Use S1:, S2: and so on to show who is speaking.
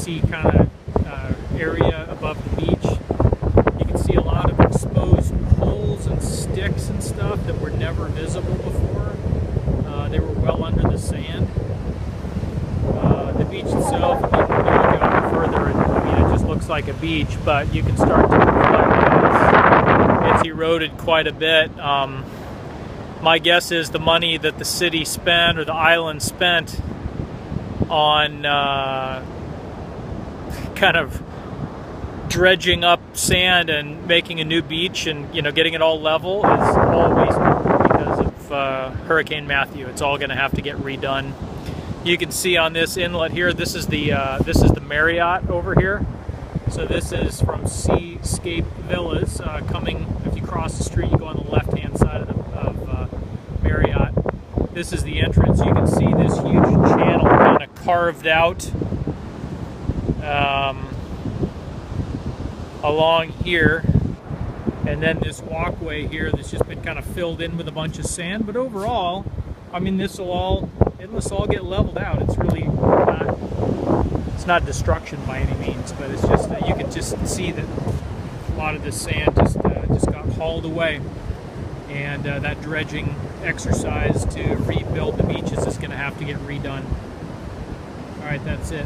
S1: grassy kind of area above the beach. You can see a lot of exposed poles and sticks and stuff that were never visible before. They were well under the sand. The beach itself, if you look out further, it just looks like a beach, but you can start to reflect it's eroded quite a bit. My guess is the money that the city spent, or the island spent, on kind of dredging up sand and making a new beach and getting it all level is all wasted because of Hurricane Matthew. It's all going to have to get redone. You can see on this inlet here, this is the Marriott over here. So this is from Seascape Villas. Coming, if you cross the street, you go on the left-hand side of Marriott. This is the entrance. You can see this huge channel kind of carved out along here, and then this walkway here that's just been kind of filled in with a bunch of sand. But overall, I mean, this will all get leveled out. It's really not, it's not destruction by any means, but it's just you can just see that a lot of this sand just got hauled away, and that dredging exercise to rebuild the beaches is going to have to get redone. All right, that's it.